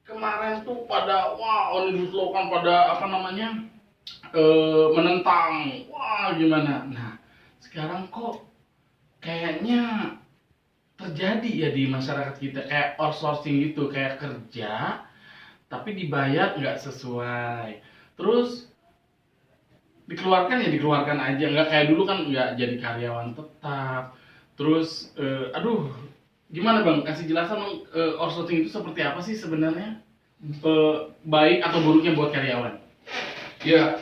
kemarin tuh pada wah Omnibus Law kan pada apa namanya menentang, wah gimana. Nah sekarang kok kayaknya terjadi ya di masyarakat kita kayak outsourcing gitu, kayak kerja tapi dibayar nggak sesuai, terus dikeluarkan ya dikeluarkan aja, nggak kayak dulu kan nggak jadi karyawan tetap. Terus aduh gimana bang, kasih jelasan dong, outsourcing itu seperti apa sih sebenarnya, baik atau buruknya buat karyawan. Ya,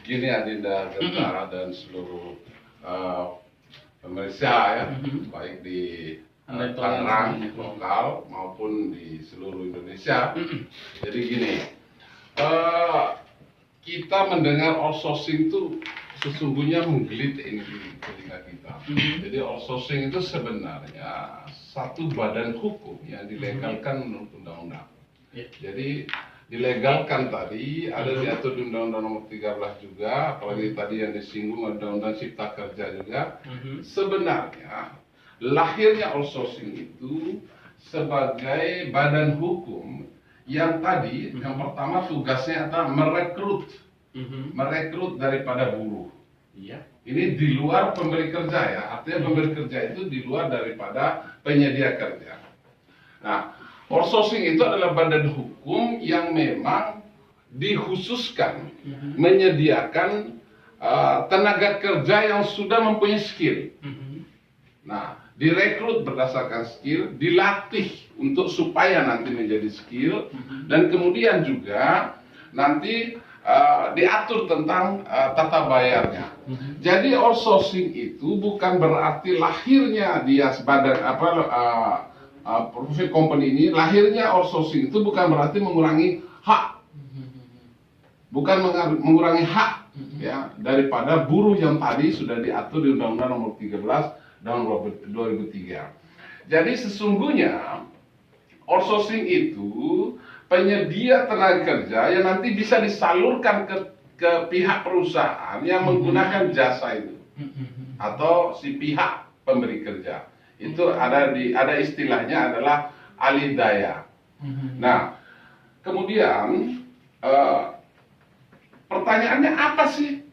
gini Adinda, Genta, dan seluruh pemirsa ya, baik di Tangerang lokal maupun di seluruh Indonesia. Jadi gini, kita mendengar outsourcing itu sesungguhnya menggelitik ini di telinga kita. Jadi outsourcing itu sebenarnya satu badan hukum yang dilegalkan menurut undang-undang. Jadi dilegalkan tadi ada diatur di Undang-Undang Nomor 13 juga, apalagi tadi yang disinggung Undang-Undang Cipta Kerja juga. Sebenarnya lahirnya outsourcing itu sebagai badan hukum yang tadi yang pertama tugasnya adalah merekrut daripada buruh. Ini di luar pemberi kerja ya, artinya pemberi kerja itu di luar daripada penyedia kerja. Nah, outsourcing itu adalah badan hukum yang memang dikhususkan menyediakan tenaga kerja yang sudah mempunyai skill. Nah, direkrut berdasarkan skill, dilatih untuk supaya nanti menjadi skill, dan kemudian juga nanti diatur tentang tata bayarnya. Jadi outsourcing itu bukan berarti lahirnya dia badan profit company ini, lahirnya outsourcing itu bukan berarti mengurangi hak, ya daripada buruh yang tadi sudah diatur di Undang-Undang Nomor 13 tahun 2003. Jadi sesungguhnya outsourcing itu penyedia tenaga kerja yang nanti bisa disalurkan ke pihak perusahaan yang menggunakan jasa itu atau si pihak pemberi kerja. Itu ada istilahnya adalah alih daya. Nah, kemudian pertanyaannya apa sih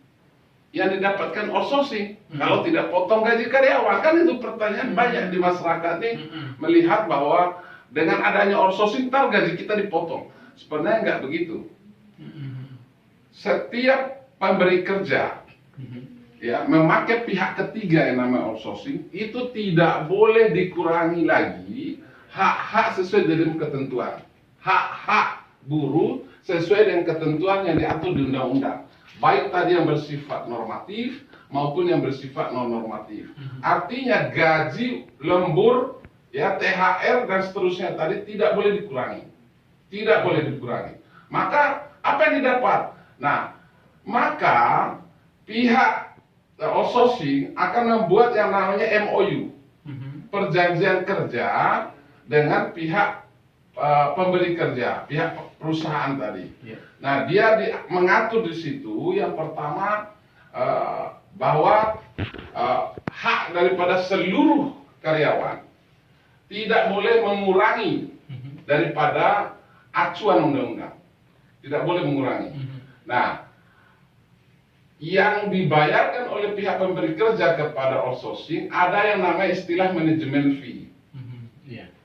yang didapatkan outsourcing kalau tidak potong gaji karyawan? Kan itu pertanyaan banyak di masyarakat nih, melihat bahwa dengan adanya outsourcing ntar gaji kita dipotong. Sebenarnya nggak begitu. Setiap pemberi kerja ya memakai pihak ketiga yang namanya outsourcing itu tidak boleh dikurangi lagi hak-hak sesuai dengan ketentuan, hak-hak buruh sesuai dengan ketentuan yang diatur di undang-undang, baik tadi yang bersifat normatif maupun yang bersifat non normatif. Artinya gaji, lembur, ya THR dan seterusnya tadi tidak boleh dikurangi, maka apa yang didapat? Nah, maka pihak outsourcing akan membuat yang namanya MOU, perjanjian kerja dengan pihak pemberi kerja, pihak perusahaan tadi. Nah, dia mengatur di situ yang pertama bahwa hak daripada seluruh karyawan tidak boleh mengurangi daripada acuan undang-undang, tidak boleh mengurangi. Nah, yang dibayarkan oleh pihak pemberi kerja kepada outsourcing ada yang namanya istilah manajemen fee.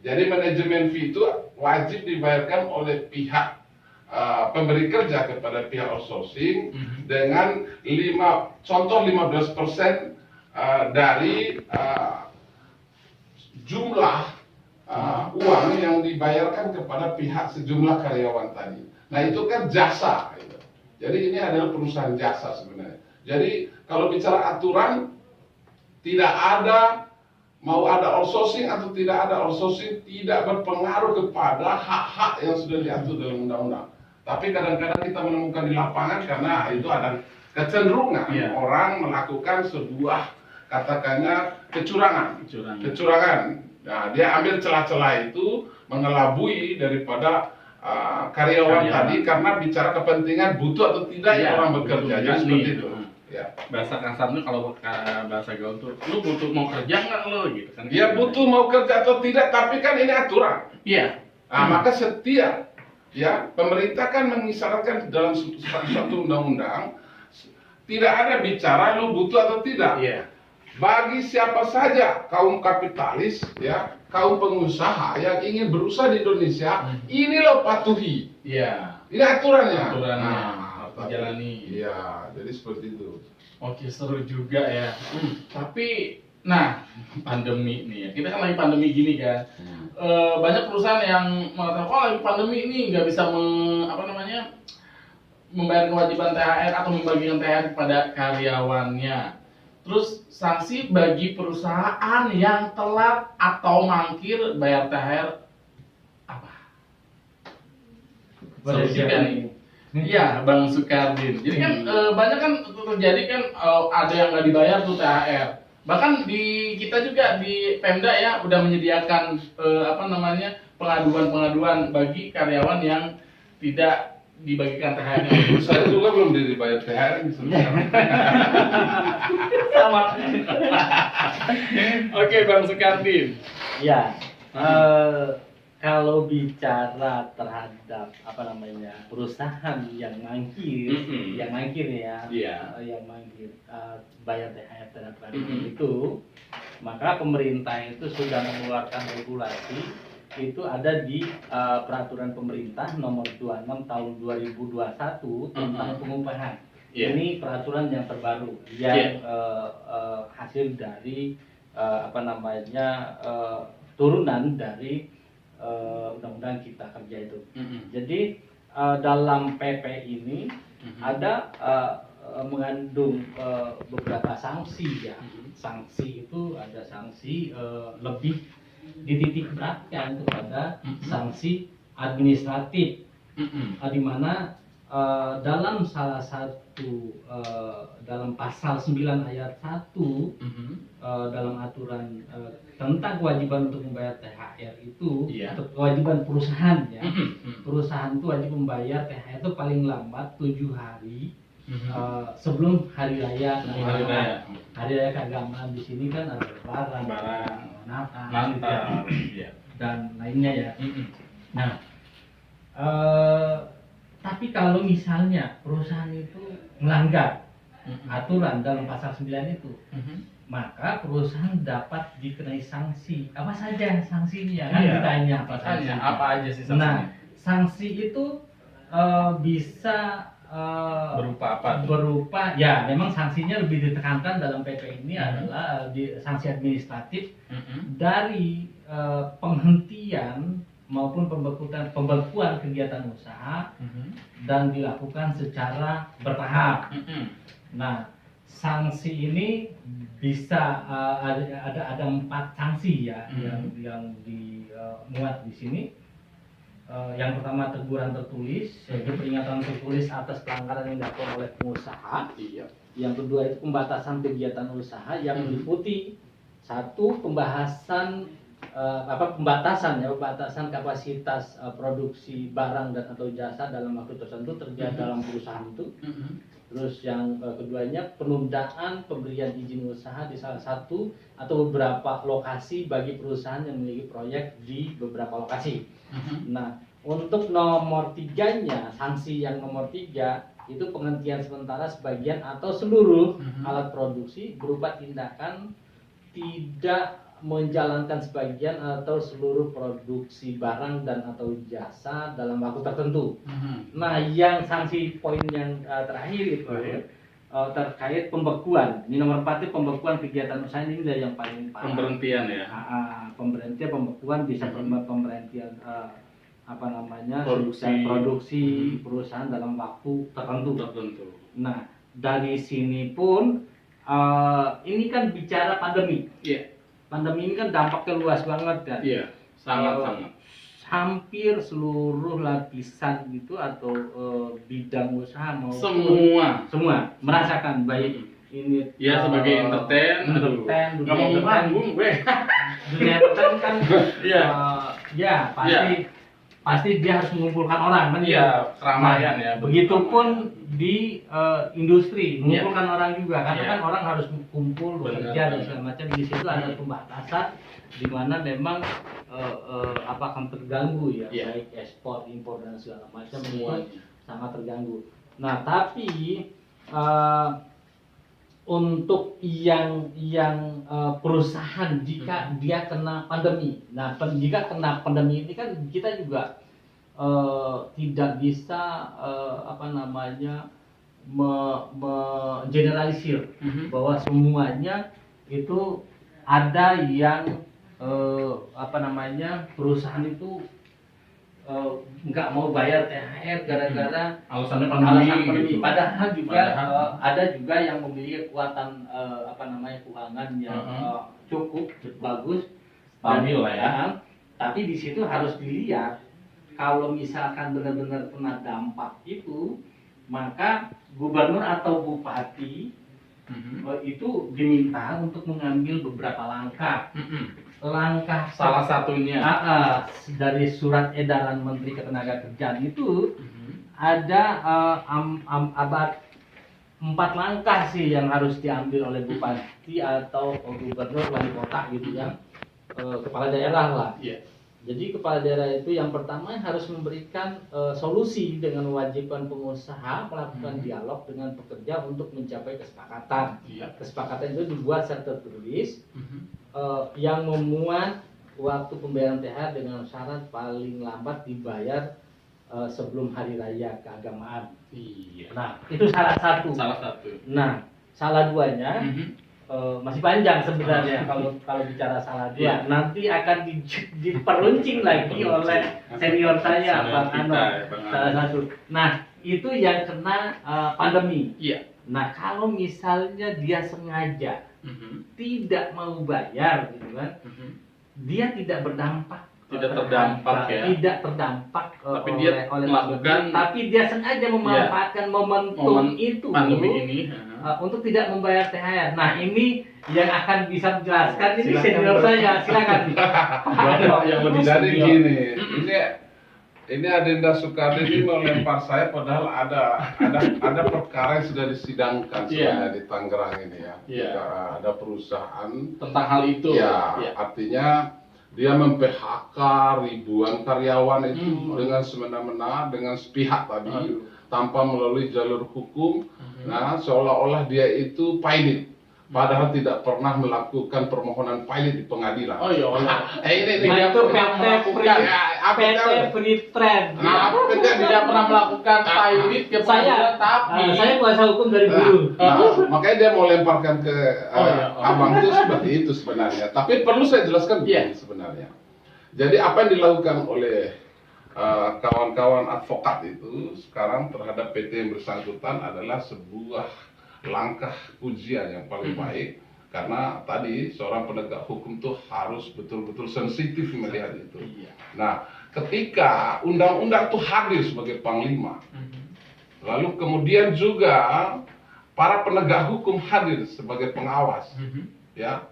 Jadi manajemen fee itu wajib dibayarkan oleh pihak pemberi kerja kepada pihak outsourcing dengan 15% dari jumlah uang yang dibayarkan kepada pihak sejumlah karyawan tadi. Nah, itu kan jasa. Jadi ini adalah perusahaan jasa sebenarnya. Jadi kalau bicara aturan, tidak ada mau ada outsourcing atau tidak ada outsourcing tidak berpengaruh kepada hak-hak yang sudah diatur dalam undang-undang. Tapi kadang-kadang kita menemukan di lapangan karena itu ada kecenderungan orang melakukan sebuah katakannya kecurangan. Nah, dia ambil celah-celah itu mengelabui daripada karyawan tadi karena bicara kepentingan butuh atau tidak ya orang bekerja. Jadi seperti itu. Ya. Bahasa kasarnya kalau bahasa gaul tuh, lu butuh mau kerja nggak lo gitu kan? Ya butuh mau kerja atau tidak, tapi kan ini aturan. Iya. Nah, maka setiap ya pemerintah kan mengisyaratkan dalam suatu undang-undang tidak ada bicara lu butuh atau tidak. Iya. Bagi siapa saja kaum kapitalis, ya kaum pengusaha yang ingin berusaha di Indonesia, ini lo patuhi. Iya. Ini aturannya. Aturannya. Nah, Dijalani. Iya, jadi seperti itu. Oke, seru juga ya. Tapi, nah, pandemi nih ya. Kita kan lagi pandemi gini kan. Banyak perusahaan yang mengatakan, oh lagi pandemi ini nggak bisa membayar kewajiban THR atau membagikan THR kepada karyawannya. Terus sanksi bagi perusahaan yang telat atau mangkir bayar THR apa? Seru juga nih. Iya, Bang Sukardin. Jadi kan banyak kan terjadi kan ada yang nggak dibayar tuh THR. Bahkan di kita juga di Pemda ya udah menyediakan pengaduan-pengaduan bagi karyawan yang tidak dibagikan THR-nya. Saya juga belum dibayar THR sebenarnya. Sama. Oke, Bang Sukardin. Ya, kalau bicara terhadap perusahaan yang mangkir, yang mangkir ya, yang mangkir bayar THR terhadap karyawan itu, maka pemerintah itu sudah mengeluarkan regulasi. Itu ada di peraturan pemerintah nomor 26 tahun 2021 tentang pengupahan. Ini peraturan yang terbaru yang hasil dari turunan dari undang-undang Cipta Kerja itu. Jadi dalam PP ini ada mengandung beberapa sanksi ya. Sanksi itu ada sanksi lebih dititik beratkan kepada sanksi administratif, di mana dalam salah satu dalam pasal 9 ayat 1 dalam aturan tentang kewajiban untuk membayar THR itu atau kewajiban perusahaan ya, perusahaan itu wajib membayar THR itu paling lambat 7 hari sebelum hari raya. Hari raya keagamaan di sini kan ada Lebaran, Natal, dan lainnya ya. Nah, tapi kalau misalnya perusahaan itu melanggar aturan dalam pasal 9 itu, maka perusahaan dapat dikenai sanksi. Apa saja sanksinya? Kan ditanya apa aja sih sanksinya? Nah, sanksi itu bisa berupa apa? Berupa ya, memang sanksinya lebih ditekankan dalam PP ini adalah sanksi administratif dari penghentian maupun pembekuan kegiatan usaha dan dilakukan secara bertahap. Nah, sanksi ini bisa ada 4 sanksi ya yang dimuat di sini. Yang pertama teguran tertulis, yaitu peringatan tertulis atas pelanggaran yang dilakukan oleh pengusaha. Yang kedua itu pembatasan kegiatan usaha yang meliputi satu pembatasan kapasitas produksi barang dan atau jasa dalam waktu tertentu terjadi dalam perusahaan itu. Terus yang keduanya penundaan pemberian izin usaha di salah satu atau beberapa lokasi bagi perusahaan yang memiliki proyek di beberapa lokasi. Nah, untuk nomor 3-nya, sanksi yang nomor 3 itu penghentian sementara sebagian atau seluruh alat produksi berupa tindakan tidak menjalankan sebagian atau seluruh produksi barang dan atau jasa dalam waktu tertentu. Nah, yang sanksi poin yang terakhir itu terkait pembekuan. Ini nomor 4 itu pembekuan kegiatan usaha, ini dari yang paling parah. Pemberhentian ya. Pemberhentian, pembekuan bisa pemberhentian produksi perusahaan dalam waktu tertentu. Nah, dari sini pun ini kan bicara pandemi. Pandemi ini kan dampaknya luas banget kan. Sangat-sangat. Hampir seluruh lapisan gitu atau bidang usaha semua merasakan, baik ini sebagai entertain nggak mau manggung gue. Dunia entertain kan pasti dia harus mengumpulkan orang kan keramaian ya. Begitupun di industri mengumpulkan orang juga, karena kan orang harus kumpul bekerja dan segala macam. Di situ ada pembatasan di mana memang akan terganggu ya, Iya. baik ekspor, impor dan segala macam itu Semuanya. sangat terganggu. Nah, tapi untuk yang perusahaan jika dia kena pandemi, nah jika kena pandemi ini kan kita juga tidak bisa generalisir bahwa semuanya itu ada yang perusahaan itu nggak mau bayar THR gara-gara Alasannya alasan pandemi pandemi. gitu. Padahal juga Padahal- ada juga yang memiliki kekuatan keuangan yang cukup bagus, Stabil lah ya. Tapi di situ harus dilihat kalau misalkan benar-benar kena dampak itu, maka gubernur atau bupati itu diminta untuk mengambil beberapa langkah. Langkah Salah satunya. dari surat edaran Menteri Ketenagakerjaan itu ada abad 4 langkah sih yang harus diambil oleh bupati atau gubernur, wali kota gitu ya, kepala daerah lah. Iya. Jadi kepala daerah itu yang pertama harus memberikan solusi dengan mewajibkan pengusaha melakukan dialog dengan pekerja untuk mencapai kesepakatan. Iya. Kesepakatan itu dibuat secara tertulis yang memuat waktu pembayaran THR dengan syarat paling lambat dibayar sebelum hari raya keagamaan. Iya. Nah, itu salah satu. Salah satu. Nah, salah duanya masih panjang sebenarnya kalau bicara salah dua. Iya. Nanti akan diperuncing lagi oleh senior saya, Senior Bang kita, Ano. ya, Bang Ano. Salah satu. Nah, itu yang kena pandemi. Iya. Nah, kalau misalnya dia sengaja tidak mau bayar, gitu kan, dia tidak berdampak. Tidak terdampak ya. Tidak terdampak Tapi dia melakukan- pandemi, tapi dia sengaja memanfaatkan momentum Momen itu pandemi ini. untuk tidak membayar THR. Nah, ini yang akan bisa menjelaskan ini Silakan, senior Bro. saya. Silakan. Bapak yang lebih Jadi senior. gini, ini Adinda Soekardi ini melempar saya padahal ada perkara yang sudah disidangkan sebenarnya di Tangerang ini ya. Iya. Ada perusahaan Tentang hal itu. ya, Iya. artinya dia mem-PHK ribuan karyawan itu dengan semena-mena dengan sepihak tadi Aduh. tanpa melalui jalur hukum. Nah, seolah-olah dia itu pilot. Padahal tidak pernah melakukan permohonan pilot di pengadilan. Oh iya. Ini Nah, itu pernah PT melakukan. PT Free Trade. Nah, apa PT Tidak pernah melakukan pilot ke pengadilan, tapi saya kuasa hukum dari dulu. Nah, makanya dia mau lemparkan ke Oh, iya. abang itu seperti itu sebenarnya. Tapi perlu saya jelaskan begini sebenarnya. Jadi apa yang dilakukan oleh kawan-kawan advokat itu sekarang terhadap PT yang bersangkutan adalah sebuah langkah ujian yang paling baik, karena tadi seorang penegak hukum tuh harus betul-betul sensitif melihat itu. Iya. Nah, ketika undang-undang tuh hadir sebagai panglima, lalu kemudian juga para penegak hukum hadir sebagai pengawas, ya,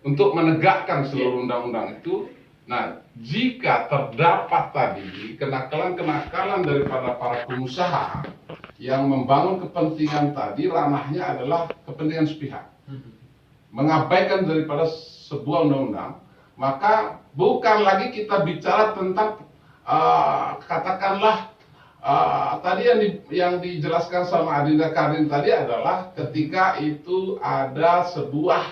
untuk menegakkan seluruh undang-undang itu. Nah, jika terdapat tadi kenakalan-kenakalan daripada para pengusaha yang membangun kepentingan tadi, ranahnya adalah kepentingan sepihak, mengabaikan daripada sebuah undang-undang, maka bukan lagi kita bicara tentang katakanlah tadi yang dijelaskan sama Adinda Karin tadi adalah ketika itu ada sebuah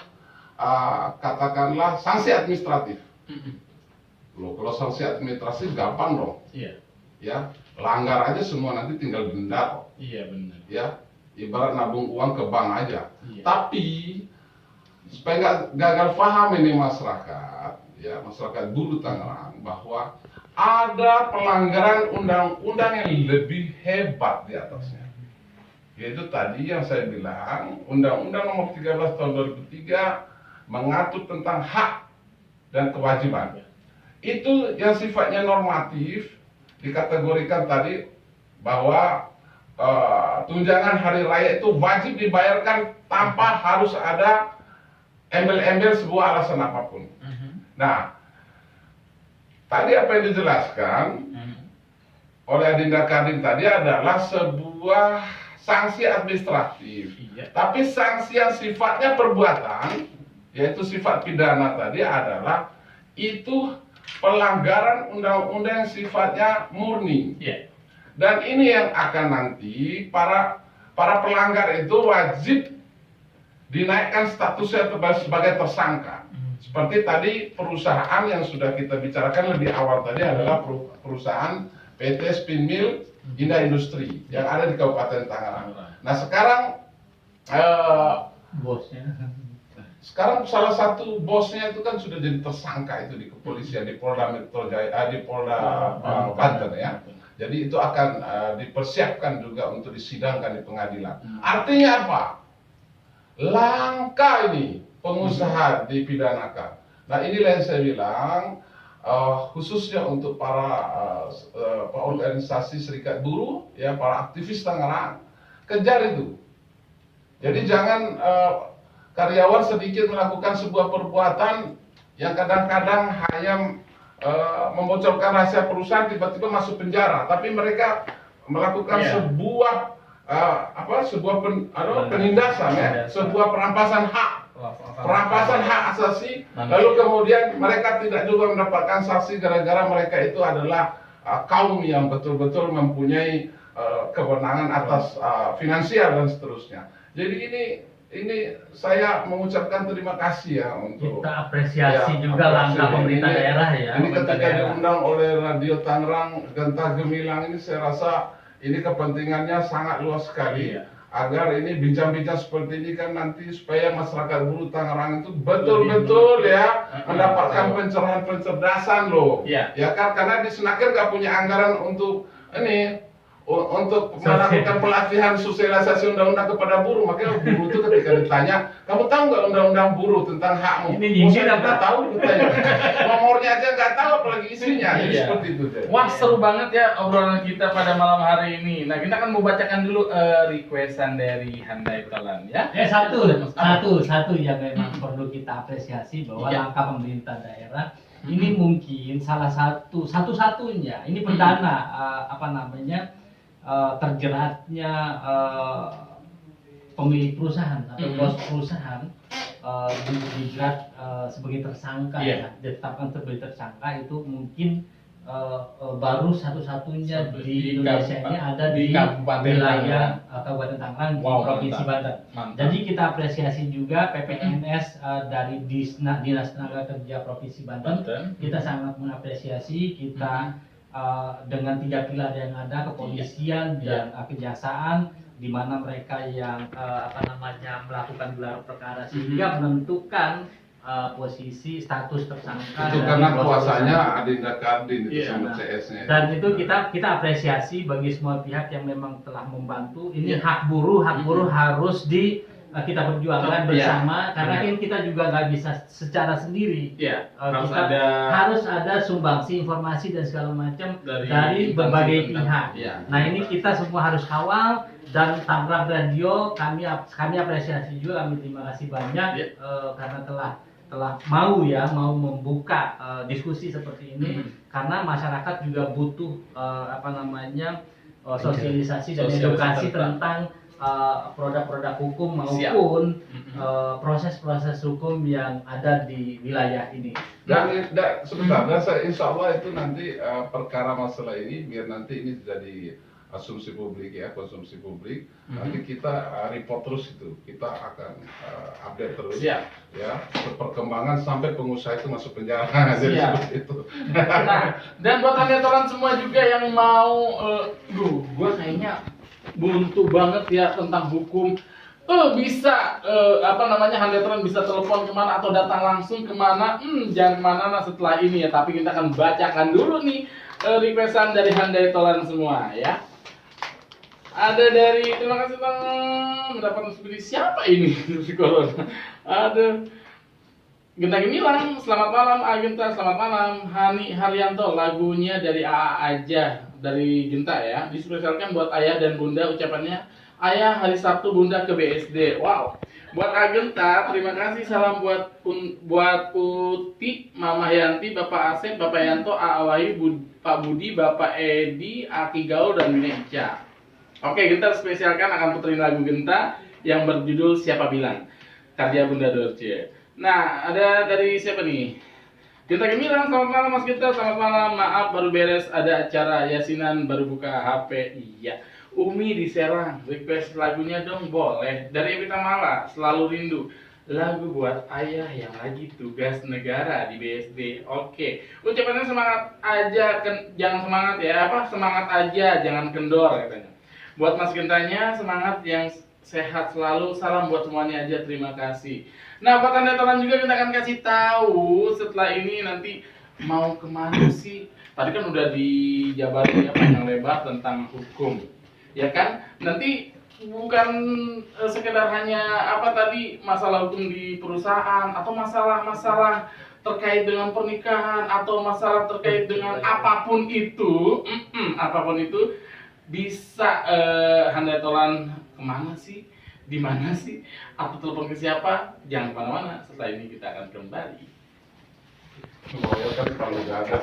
katakanlah sanksi administratif. Loh, kalau sanksi administratif gampang dong, Iya. ya, langgar aja semua nanti tinggal denda kok, Iya benar. ya, ibarat nabung uang ke bank aja. Iya. Tapi supaya nggak gagal paham ini masyarakat, ya, masyarakat buruh Tangerang, bahwa ada pelanggaran undang-undang yang lebih hebat di atasnya. Yaitu tadi yang saya bilang, Undang-Undang Nomor 13 Tahun 2003 mengatur tentang hak dan kewajiban. Itu yang sifatnya normatif, dikategorikan tadi bahwa tunjangan hari raya itu wajib dibayarkan tanpa harus ada embel-embel sebuah alasan apapun. Nah, tadi apa yang dijelaskan oleh Adinda Karin tadi adalah sebuah sanksi administratif. Iya. Tapi sanksi yang sifatnya perbuatan, yaitu sifat pidana tadi adalah itu pelanggaran undang-undang yang sifatnya murni. Iya. Dan ini yang akan nanti para pelanggar itu wajib dinaikkan statusnya sebagai tersangka. Seperti tadi perusahaan yang sudah kita bicarakan lebih awal tadi adalah perusahaan PT Spin Mill Indah Industri yang ada di Kabupaten Tangerang. Nah Bosnya. sekarang salah satu bosnya itu kan sudah jadi tersangka itu di kepolisian di Polda Metro Jaya, di Polda Banten ya. Jadi itu akan dipersiapkan juga untuk disidangkan di pengadilan. Artinya apa? Langka ini pengusaha dipidanakan. Nah inilah yang saya bilang khususnya untuk para organisasi serikat buruh, ya para aktivis Tangerang, kejar itu. Jadi jangan karyawan sedikit melakukan sebuah perbuatan yang kadang-kadang hanya membocorkan rahasia perusahaan tiba-tiba masuk penjara, tapi mereka melakukan sebuah penindasan ya, sebuah perampasan hak asasi, lalu kemudian mereka tidak juga mendapatkan sanksi gara-gara mereka itu adalah kaum yang betul-betul mempunyai kewenangan atas finansial dan seterusnya. Jadi ini saya mengucapkan terima kasih ya untuk kita apresiasi juga langkah pemerintah daerah ya. Ini ketika diundang oleh Radio Tangerang Genta Gemilang ini saya rasa ini kepentingannya sangat luas sekali. Agar ini bincang-bincang seperti ini kan nanti supaya masyarakat buruh Tangerang itu betul-betul ya mendapatkan pencerahan pencerdasan loh. Ya kan, karena di Senaker nggak punya anggaran untuk ini untuk melakukan pelatihan sosialisasi undang-undang kepada buruh. Makanya buruh itu ketika ditanya, kamu tahu nggak undang-undang buruh tentang hakmu? Saya nggak tahu ditanya. Nomornya aja nggak tahu apalagi isinya. Jadi seperti itu. Wah seru banget ya obrolan kita pada malam hari ini. Nah kita akan mau bacakan dulu requestan dari Handai Tolan ya. Satu yang memang perlu kita apresiasi bahwa langkah pemerintah daerah ini mungkin satu-satunya ini perdana terjeratnya pemilik perusahaan atau bos perusahaan dijerat sebagai tersangka ya, ditetapkan sebagai tersangka itu mungkin baru satu-satunya di Indonesia ini ada di wilayah Kabupaten Tangerang di Provinsi Banten. Jadi kita apresiasi juga PPNS dari Dinas Tenaga Kerja Provinsi Banten. Kita sangat mengapresiasi kita dengan 3 pilar yang ada, kepolisian dan kejaksaan, di mana mereka yang melakukan gelar perkara sehingga menentukan posisi status tersangka. Itu karena kuasanya Adinda Kardin itu sama CS-nya. Dan itu kita apresiasi bagi semua pihak yang memang telah membantu. Ini hak buruh harus kita perjuangkan bersama karena kan kita juga nggak bisa secara sendiri. Harus ada sumbangsi informasi dan segala macam dari berbagai pihak. Nah ini kita semua harus kawal, dan Tangerang Radio kami apresiasi juga, kami terima kasih banyak karena telah mau membuka diskusi seperti ini karena masyarakat juga butuh sosialisasi dan edukasi tentang produk-produk hukum maupun proses-proses hukum yang ada di wilayah ini. Dan sebentar, dan insya Allah itu nanti perkara masalah ini biar nanti ini jadi asumsi publik ya, konsumsi publik. Nanti kita report terus itu, kita akan update terus ya perkembangan sampai pengusaha itu masuk penjara. Jadi seperti itu. Dan buat kalian semua juga yang mau, gue kayaknya buntu banget ya tentang hukum. Bisa Handetron bisa telepon kemana atau datang langsung kemana? Jangan kemana setelah ini ya. Tapi kita akan bacakan dulu nih requestan dari Handai Tolan semua ya. Ada dari, terima kasih bang, mendapat seperti siapa ini? Ada Genta Gemilang, selamat malam. Agenta, selamat malam. Hani Haryanto, lagunya dari AA aja, dari Genta ya. Dispesialkan buat ayah dan bunda, ucapannya ayah hari Sabtu, bunda ke BSD. Wow. Buat Agenta, terima kasih. Salam buat Putih, Mama Yanti, Bapak Asep, Bapak Yanto, Awayu, Pak Budi, Bapak Edi, Aki Gaul, dan Meja. Oke, Genta spesialkan akan puterin lagu Genta yang berjudul Siapa Bilang, karya Bunda Dorce. Nah, ada dari siapa nih? Kita Gemilang, selamat malam Mas Gita, selamat malam. Maaf baru beres ada acara yasinan, baru buka HP. Iya. Umi di Serang, request lagunya dong, boleh. Dari Evita Mala, Selalu Rindu. Lagu buat ayah yang lagi tugas negara di BSD. Oke. Ucapannya semangat aja, jangan semangat ya, semangat aja, jangan kendor katanya. Buat Mas Gentanya, semangat yang sehat selalu, salam buat semuanya aja, terima kasih. Nah, Pak Tanda juga kita akan kasih tahu setelah ini nanti mau kemana sih. Tadi kan udah dijabarin ya panjang lebar tentang hukum, ya kan? Nanti bukan sekedar hanya masalah hukum di perusahaan atau masalah-masalah terkait dengan pernikahan atau masalah terkait dengan apapun itu, apapun itu bisa handai tolan kemana sih? Di mana sih? Atau telepon ke siapa? Jangan kemana-mana. Setelah ini kita akan kembali. Semuanya kan kalau nggak ada